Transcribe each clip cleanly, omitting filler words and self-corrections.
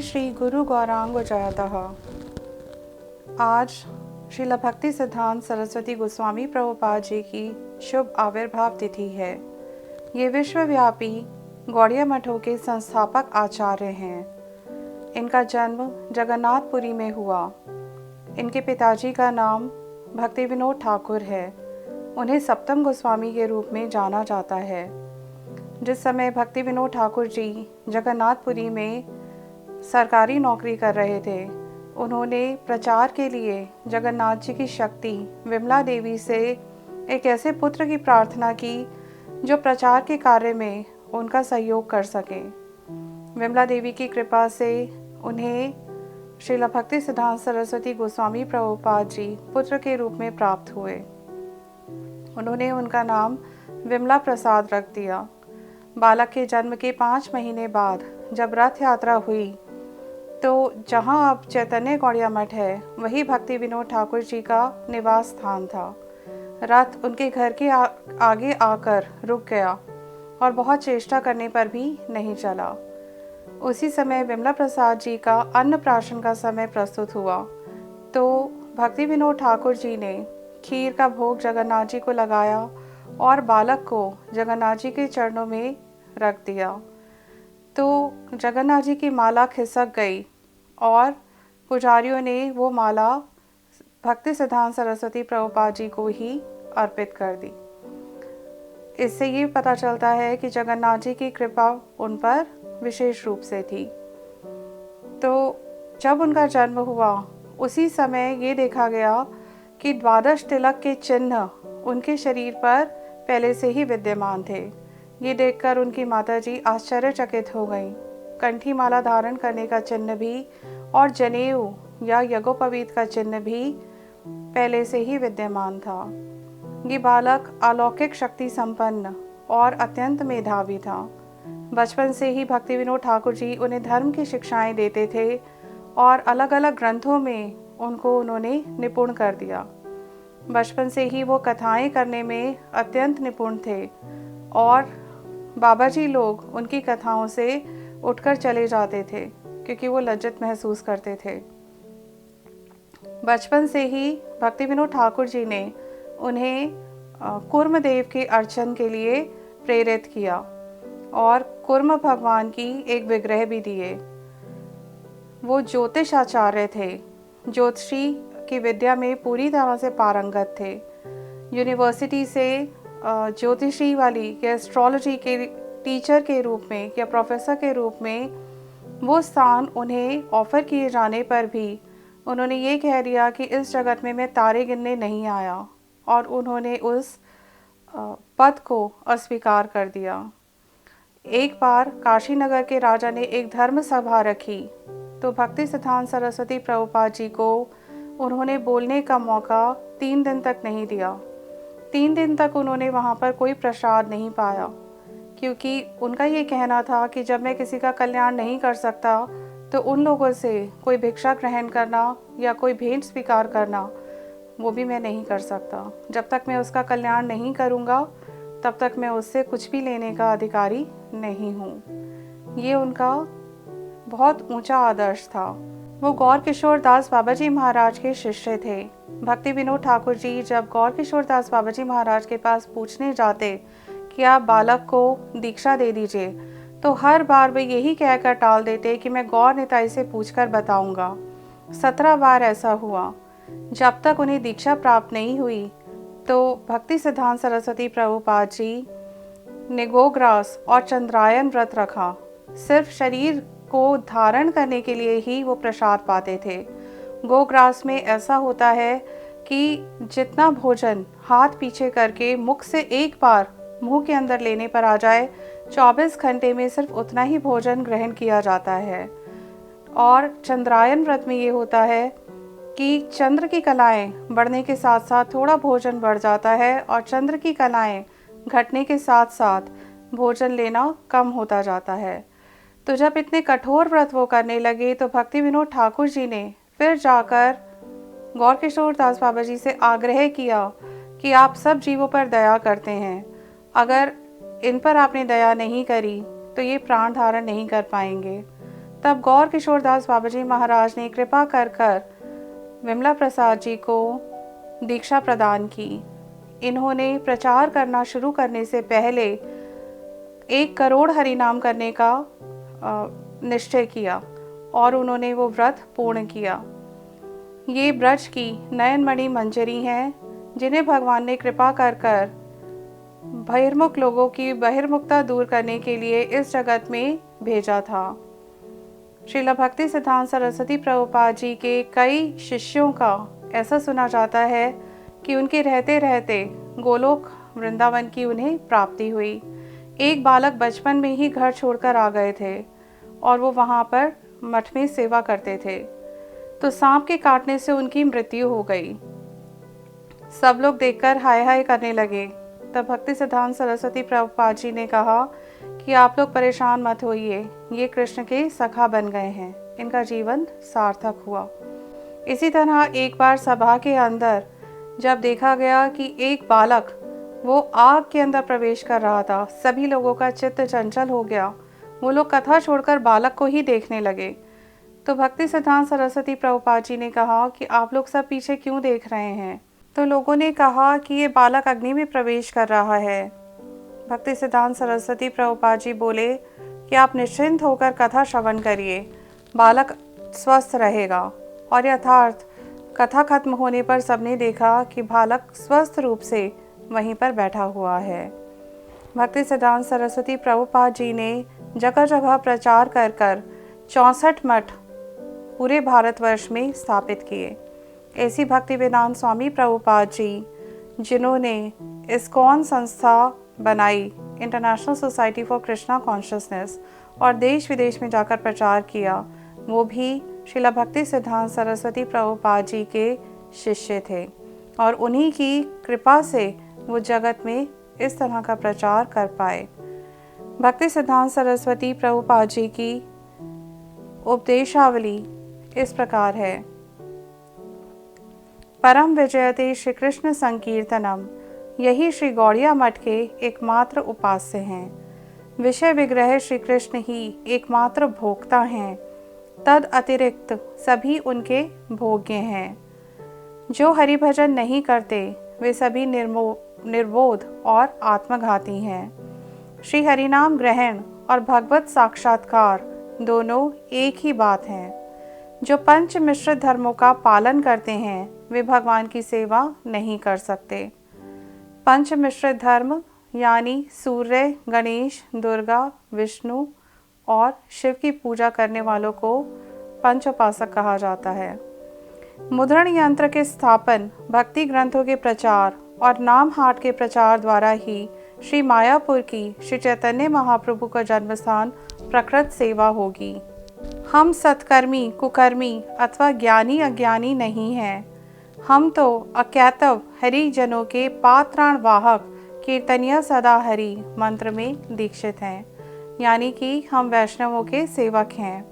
श्री श्री गुरु गौरांग जयतः। आज श्रील भक्ति सिद्धांत सरस्वती गोस्वामी प्रभुपाद जी की शुभ आविर्भाव तिथि है। ये विश्वव्यापी गौड़िया मठों के संस्थापक आचार्य हैं। इनका जन्म जगन्नाथपुरी में हुआ। इनके पिताजी का नाम भक्ति विनोद ठाकुर है। उन्हें सप्तम गोस्वामी के रूप में जाना जाता है। जिस समय भक्ति विनोद ठाकुर जी जगन्नाथपुरी में सरकारी नौकरी कर रहे थे, उन्होंने प्रचार के लिए जगन्नाथ जी की शक्ति विमला देवी से एक ऐसे पुत्र की प्रार्थना की जो प्रचार के कार्य में उनका सहयोग कर सके। विमला देवी की कृपा से उन्हें श्रील भक्ति सिद्धांत सरस्वती गोस्वामी प्रभुपाद जी पुत्र के रूप में प्राप्त हुए। उन्होंने उनका नाम विमला प्रसाद रख दिया। बालक के जन्म के 5 महीने बाद जब रथ यात्रा हुई तो जहां अब चैतन्य गौड़िया मठ है, वही भक्ति विनोद ठाकुर जी का निवास स्थान था। रथ उनके घर के आगे आकर रुक गया और बहुत चेष्टा करने पर भी नहीं चला। उसी समय विमला प्रसाद जी का अन्नप्राशन का समय प्रस्तुत हुआ तो भक्ति विनोद ठाकुर जी ने खीर का भोग जगन्नाथ जी को लगाया और बालक को जगन्नाथ जी के चरणों में रख दिया। तो जगन्नाथ जी की माला खिसक गई और पुजारियों ने वो माला भक्ति सिद्धांत सरस्वती प्रभुपाद जी को ही अर्पित कर दी। इससे ये पता चलता है कि जगन्नाथ जी की कृपा उन पर विशेष रूप से थी। तो जब उनका जन्म हुआ, उसी समय ये देखा गया कि 12 तिलक के चिन्ह उनके शरीर पर पहले से ही विद्यमान थे। ये देखकर उनकी माताजी आश्चर्यचकित हो गईं। कंठी माला धारण करने का चिन्ह भी और जनेऊ या यज्ञोपवीत का चिन्ह भी पहले से ही विद्यमान था। ये बालक अलौकिक शक्ति संपन्न और अत्यंत मेधावी था। बचपन से ही भक्ति विनोद ठाकुर जी उन्हें धर्म की शिक्षाएं देते थे और अलग अलग ग्रंथों में उन्होंने निपुण कर दिया। बचपन से ही वो कथाएं करने में अत्यंत निपुण थे और बाबा जी लोग उनकी कथाओं से उठकर चले जाते थे क्योंकि वो लज्जत महसूस करते थे। बचपन से ही भक्ति विनोद ठाकुर जी ने उन्हें कुर्मदेव के अर्चन के लिए प्रेरित किया और कुर्म भगवान की एक विग्रह भी दिए। वो ज्योतिष आचार्य थे, ज्योतिषी की विद्या में पूरी तरह से पारंगत थे। यूनिवर्सिटी से ज्योतिषी वाली या एस्ट्रोलॉजी के टीचर के रूप में या प्रोफेसर के रूप में वो स्थान उन्हें ऑफर किए जाने पर भी उन्होंने ये कह दिया कि इस जगत में मैं तारे गिनने नहीं आया और उन्होंने उस पद को अस्वीकार कर दिया। एक बार काशी नगर के राजा ने एक धर्म सभा रखी तो भक्ति सिद्धांत सरस्वती प्रभुपाद जी को उन्होंने बोलने का मौका 3 दिन तक नहीं दिया। 3 दिन तक उन्होंने वहाँ पर कोई प्रसाद नहीं पाया क्योंकि उनका ये कहना था कि जब मैं किसी का कल्याण नहीं कर सकता तो उन लोगों से कोई भिक्षा ग्रहण करना या कोई भेंट स्वीकार करना वो भी मैं नहीं कर सकता। जब तक मैं उसका कल्याण नहीं करूँगा तब तक मैं उससे कुछ भी लेने का अधिकारी नहीं हूँ। ये उनका बहुत ऊंचा आदर्श था। वो गौर किशोर दास बाबा जी महाराज के शिष्य थे। भक्ति विनोद ठाकुर जी जब गौर किशोर दास बाबा जी महाराज के पास पूछने जाते कि आप बालक को दीक्षा दे दीजिए तो हर बार वे यही कहकर टाल देते कि मैं गौर निताई से पूछकर बताऊंगा। 17 बार ऐसा हुआ। जब तक उन्हें दीक्षा प्राप्त नहीं हुई तो भक्ति सिद्धांत सरस्वती प्रभुपाद जी ने गोग्रास और चंद्रायन व्रत रखा। सिर्फ शरीर को धारण करने के लिए ही वो प्रसाद पाते थे। गोग्रास में ऐसा होता है कि जितना भोजन हाथ पीछे करके मुख से एक बार मुंह के अंदर लेने पर आ जाए, 24 घंटे में सिर्फ उतना ही भोजन ग्रहण किया जाता है। और चंद्रायन व्रत में ये होता है कि चंद्र की कलाएं बढ़ने के साथ साथ थोड़ा भोजन बढ़ जाता है और चंद्र की कलाएं घटने के साथ साथ भोजन लेना कम होता जाता है। तो जब इतने कठोर व्रत वो करने लगे तो भक्ति विनोद ठाकुर जी ने फिर जाकर गौर किशोर दास बाबा जी से आग्रह किया कि आप सब जीवों पर दया करते हैं, अगर इन पर आपने दया नहीं करी तो ये प्राण धारण नहीं कर पाएंगे। तब गौर किशोरदास बाबाजी महाराज ने कृपा कर विमला प्रसाद जी को दीक्षा प्रदान की। इन्होंने प्रचार करना शुरू करने से पहले 1 करोड़ हरिनाम करने का निश्चय किया और उन्होंने वो व्रत पूर्ण किया। ये ब्रज की नयनमणि मंजरी हैं, जिन्हें भगवान ने कृपा कर बहिर्मुख लोगों की बहिर्मुखता दूर करने के लिए इस जगत में भेजा था। श्रील भक्ति सिद्धांत सरस्वती प्रभुपाद जी के कई शिष्यों का ऐसा सुना जाता है कि उनके रहते रहते गोलोक वृंदावन की उन्हें प्राप्ति हुई। एक बालक बचपन में ही घर छोड़कर आ गए थे और वो वहाँ पर मठ में सेवा करते थे, तो सांप के काटने से उनकी मृत्यु हो गई। सब लोग देखकर हाय हाय करने लगे। तब भक्ति सिद्धांत सरस्वती प्रभुपाद जी ने कहा कि आप लोग परेशान मत होइए, ये कृष्ण के सखा बन गए हैं, इनका जीवन सार्थक हुआ। इसी तरह एक बार सभा के अंदर जब देखा गया कि एक बालक वो आग के अंदर प्रवेश कर रहा था, सभी लोगों का चित्त चंचल हो गया। वो लोग कथा छोड़कर बालक को ही देखने लगे। तो भक्ति सिद्धांत सरस्वती प्रभुपाद जी ने कहा कि आप लोग सब पीछे क्यों देख रहे हैं? तो लोगों ने कहा कि ये बालक अग्नि में प्रवेश कर रहा है। भक्ति सिद्धांत सरस्वती प्रभुपाद जी बोले कि आप निश्चिंत होकर कथा श्रवण करिए, बालक स्वस्थ रहेगा। और यथार्थ कथा खत्म होने पर सबने देखा कि बालक स्वस्थ रूप से वहीं पर बैठा हुआ है। भक्ति सिद्धांत सरस्वती प्रभुपाद जी ने जगह जगह प्रचार कर 64 मठ पूरे भारतवर्ष में स्थापित किए। ऐसी भक्ति वेदांत स्वामी प्रभुपाद जी, जिन्होंने इस्कॉन संस्था बनाई, international society for Krishna consciousness, और देश विदेश में जाकर प्रचार किया, वो भी श्रील भक्ति सिद्धांत सरस्वती प्रभुपाद जी के शिष्य थे और उन्हीं की कृपा से वो जगत में इस तरह का प्रचार कर पाए। भक्ति सिद्धांत सरस्वती प्रभुपाद जी की उपदेशावली इस प्रकार है। परम विजयते श्री कृष्ण संकीर्तनम, यही श्री गौड़िया मठ के एकमात्र उपास्य हैं। विषय विग्रह श्री कृष्ण ही एकमात्र भोक्ता हैं, तद अतिरिक्त सभी उनके भोग्य हैं। जो हरि भजन नहीं करते वे सभी निर्बोध और आत्मघाती हैं। श्री हरिनाम ग्रहण और भगवत साक्षात्कार दोनों एक ही बात है। जो पंच मिश्रित धर्मों का पालन करते हैं वे भगवान की सेवा नहीं कर सकते। पंच मिश्रित धर्म यानी सूर्य, गणेश, दुर्गा, विष्णु और शिव की पूजा करने वालों को पंचोपासक कहा जाता है। मुद्रण यंत्र के स्थापन, भक्ति ग्रंथों के प्रचार और नाम हाट के प्रचार द्वारा ही श्री मायापुर की श्री चैतन्य महाप्रभु का जन्मस्थान प्रकृत सेवा होगी। हम सत्कर्मी, कुकर्मी अथवा ज्ञानी अज्ञानी नहीं हैं। हम तो अज्ञातव हरिजनों के पात्राण वाहक कीर्तनिया सदा हरि मंत्र में दीक्षित हैं, यानी कि हम वैष्णवों के सेवक हैं।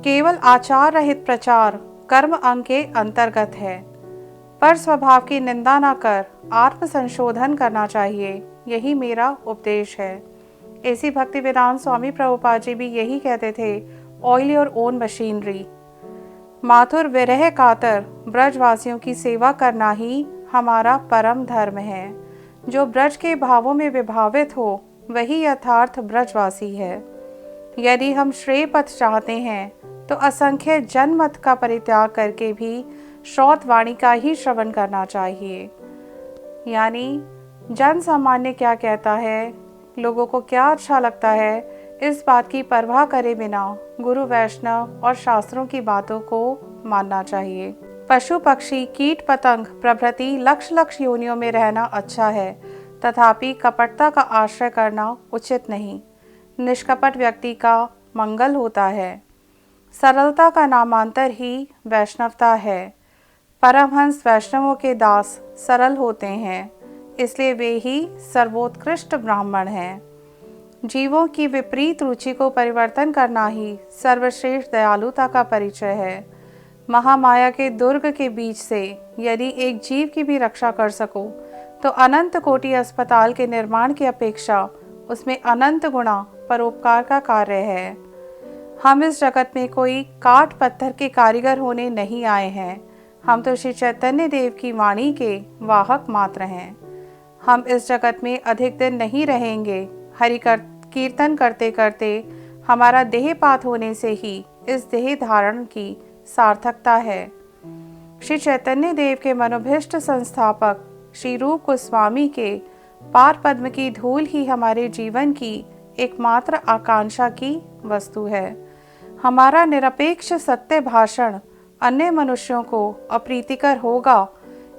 केवल आचार रहित प्रचार कर्म अंग के अंतर्गत है, पर स्वभाव की निंदा न कर आत्म संशोधन करना चाहिए, यही मेरा उपदेश है। ऐसी भक्ति वेदांत स्वामी प्रभुपाद जी भी यही कहते थे, oil your own machinery. Mathur विरह कातर ब्रजवासियों की सेवा करना ही हमारा परम धर्म है। जो ब्रज के भावों में विभावित हो वही यथार्थ ब्रजवासी है। यदि हम श्रेय पथ चाहते हैं तो असंख्य जनमत का परित्याग करके भी श्रौत वाणी का ही श्रवण करना चाहिए। यानी जन सामान्य क्या कहता है, लोगों को क्या अच्छा लगता है, इस बात की परवाह करे बिना गुरु वैष्णव और शास्त्रों की बातों को मानना चाहिए। पशु पक्षी कीट पतंग प्रभृति लक्ष योनियों में रहना अच्छा है, तथापि कपटता का आश्रय करना उचित नहीं। निष्कपट व्यक्ति का मंगल होता है। सरलता का नामांतर ही वैष्णवता है। परमहंस वैष्णवों के दास सरल होते हैं, इसलिए वे ही सर्वोत्कृष्ट ब्राह्मण हैं। जीवों की विपरीत रुचि को परिवर्तन करना ही सर्वश्रेष्ठ दयालुता का परिचय है। महामाया के दुर्ग के बीच से यदि एक जीव की भी रक्षा कर सको तो अनंत कोटि अस्पताल के निर्माण की अपेक्षा उसमें अनंत गुणा परोपकार का कार्य है। हम इस जगत में कोई काट पत्थर के कारीगर होने नहीं आए हैं। हम तो श्री चैतन्य देव की वाणी के वाहक मात्र हैं। हम इस जगत में अधिक दिन नहीं रहेंगे। कीर्तन करते करते हमारा देहपात होने से ही इस देह धारण की सार्थकता है। श्री चैतन्य देव के मनोभीष्ट संस्थापक श्री रूप गोस्वामी के पार पद्म की धूल ही हमारे जीवन की एकमात्र आकांक्षा की वस्तु है। हमारा निरपेक्ष सत्य भाषण अन्य मनुष्यों को अप्रीतिकर होगा,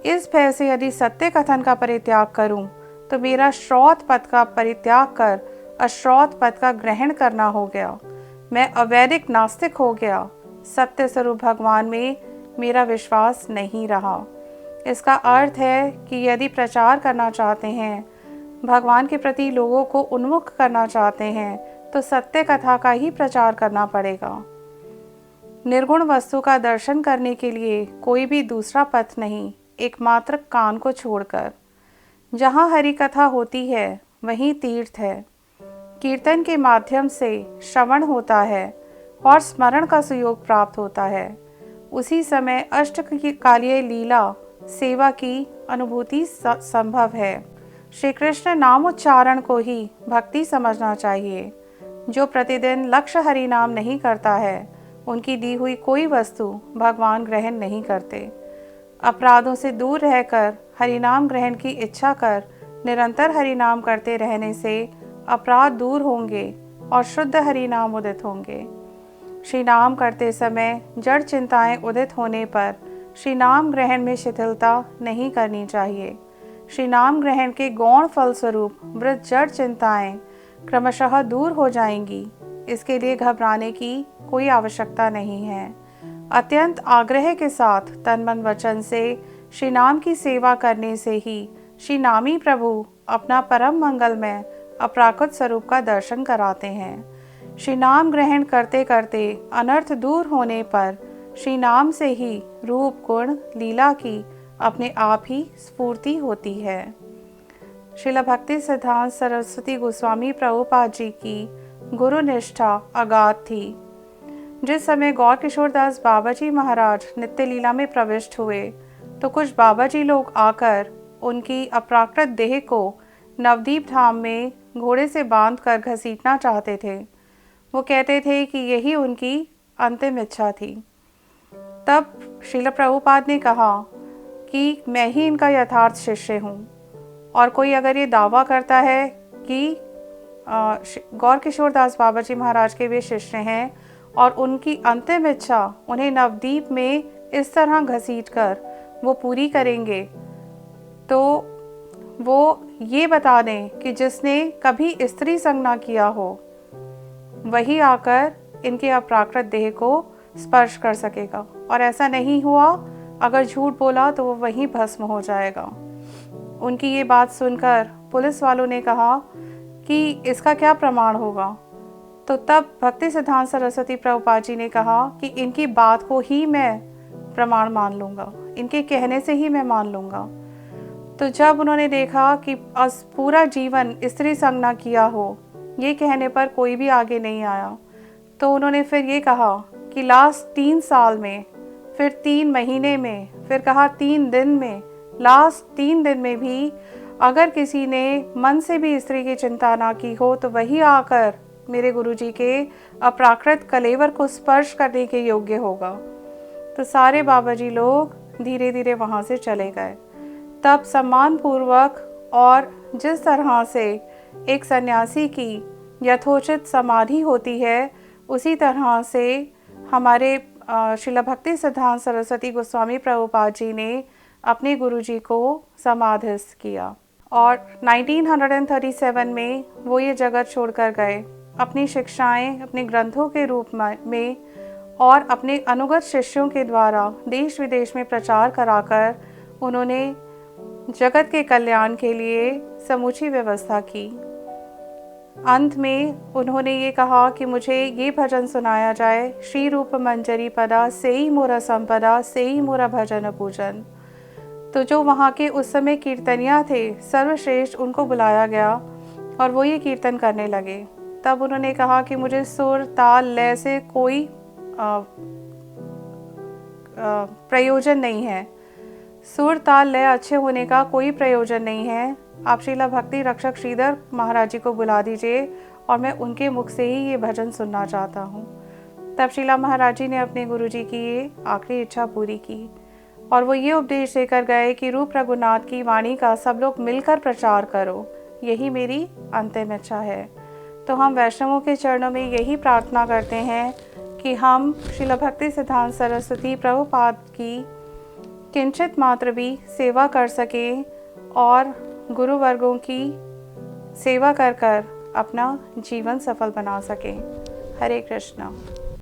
इस भय से यदि सत्य कथन का परित्याग करूं, तो मेरा श्रौत पद का परित्याग कर अश्रौत पद का ग्रहण करना हो गया। मैं अवैदिक नास्तिक हो गया। सत्य स्वरूप भगवान में मेरा विश्वास नहीं रहा। इसका अर्थ है कि यदि प्रचार करना चाहते हैं, भगवान के प्रति लोगों को उन्मुख करना चाहते हैं, तो सत्य कथा का ही प्रचार करना पड़ेगा। निर्गुण वस्तु का दर्शन करने के लिए कोई भी दूसरा पथ नहीं, एकमात्र कान को छोड़कर। जहाँ हरि कथा होती है वहीं तीर्थ है। कीर्तन के माध्यम से श्रवण होता है और स्मरण का सुयोग प्राप्त होता है। उसी समय अष्टकालीय लीला सेवा की अनुभूति संभव है। श्री कृष्ण नाम उच्चारण को ही भक्ति समझना चाहिए। जो प्रतिदिन लक्ष्य हरि नाम नहीं करता है, उनकी दी हुई कोई वस्तु भगवान ग्रहण नहीं करते। अपराधों से दूर रहकर हरिनाम ग्रहण की इच्छा कर निरंतर हरिनाम करते रहने से अपराध दूर होंगे और शुद्ध हरिनाम उदित होंगे। श्री नाम करते समय जड़ चिंताएं उदित होने पर श्री नाम ग्रहण में शिथिलता नहीं करनी चाहिए। श्री नाम ग्रहण के गौण फलस्वरूप वृद्ध जड़ चिंताएं क्रमशः दूर हो जाएंगी। इसके लिए घबराने की कोई आवश्यकता नहीं है। अत्यंत आग्रह के साथ तन मन वचन से श्री नाम की सेवा करने से ही श्री नामी प्रभु अपना परम मंगलमय अपराकृत स्वरूप का दर्शन कराते हैं। श्री नाम ग्रहण करते करते अनर्थ दूर होने पर श्री नाम से ही रूप गुण लीला की अपने आप ही स्फूर्ति होती है। श्रील भक्ति सिद्धांत सरस्वती गोस्वामी प्रभुपाद जी की गुरु निष्ठा अगाध थी। जिस समय गौर किशोरदास बाबा जी महाराज नित्य लीला में प्रविष्ट हुए, तो कुछ बाबा जी लोग आकर उनकी अपराकृत देह को नवदीप धाम में घोड़े से बांधकर घसीटना चाहते थे। वो कहते थे कि यही उनकी अंतिम इच्छा थी। तब श्रील प्रभुपाद ने कहा कि मैं ही इनका यथार्थ शिष्य हूँ, और कोई अगर ये दावा करता है कि गौर किशोरदास बाबा जी महाराज के वे शिष्य हैं और उनकी अंतिम इच्छा उन्हें नवदीप में इस तरह घसीटकर वो पूरी करेंगे, तो वो ये बता दें कि जिसने कभी स्त्री संग ना किया हो वही आकर इनके अपराकृत देह को स्पर्श कर सकेगा, और ऐसा नहीं हुआ, अगर झूठ बोला तो वो वहीं भस्म हो जाएगा। उनकी ये बात सुनकर पुलिस वालों ने कहा कि इसका क्या प्रमाण होगा। तो तब भक्ति सिद्धांत सरस्वती प्रभुपाद जी ने कहा कि इनकी बात को ही मैं प्रमाण मान लूँगा, इनके कहने से ही मैं मान लूँगा। तो जब उन्होंने देखा कि पूरा जीवन स्त्री संग ना किया हो, ये कहने पर कोई भी आगे नहीं आया, तो उन्होंने फिर ये कहा कि लास्ट 3 साल में, फिर 3 महीने में, फिर कहा 3 दिन में, लास्ट 3 दिन में भी अगर किसी ने मन से भी स्त्री की चिंता ना की हो, तो वही आकर मेरे गुरुजी के अपराकृत कलेवर को स्पर्श करने के योग्य होगा। तो सारे बाबा जी लोग धीरे धीरे वहाँ से चले गए। तब सम्मान पूर्वक और जिस तरह से एक सन्यासी की यथोचित समाधि होती है, उसी तरह से हमारे श्रील भक्ति सिद्धांत सरस्वती गोस्वामी प्रभुपाद जी ने अपने गुरुजी को समाधिस्थ किया, और 1937 में वो ये जगत छोड़कर गए। अपनी शिक्षाएं अपने ग्रंथों के रूप में और अपने अनुगत शिष्यों के द्वारा देश विदेश में प्रचार कराकर उन्होंने जगत के कल्याण के लिए समूची व्यवस्था की। अंत में उन्होंने ये कहा कि मुझे ये भजन सुनाया जाए, श्री रूप मंजरी पदा सेई मोरा संपदा सेई मोरा भजन पूजन। तो जो वहाँ के उस समय कीर्तनिया थे सर्वश्रेष्ठ, उनको बुलाया गया और वो ये कीर्तन करने लगे। तब उन्होंने कहा कि मुझे सुर ताल लय से कोई प्रयोजन नहीं है, सुर ताल लय अच्छे होने का कोई प्रयोजन नहीं है। आप श्रीला भक्ति रक्षक श्रीधर महाराज जी को बुला दीजिए और मैं उनके मुख से ही ये भजन सुनना चाहता हूँ। तब श्रीला महाराज जी ने अपने गुरु जी की ये आखिरी इच्छा पूरी की और वो ये उपदेश देकर गए कि रूप रघुनाथ की वाणी का सब लोग मिलकर प्रचार करो, यही मेरी अंतिम इच्छा है। तो हम वैष्णवों के चरणों में यही प्रार्थना करते हैं कि हम श्रीला भक्ति सिद्धांत सरस्वती प्रभुपाद की किंचित मात्र भी सेवा कर सकें और गुरु वर्गों की सेवा कर कर अपना जीवन सफल बना सकें। हरे कृष्णा।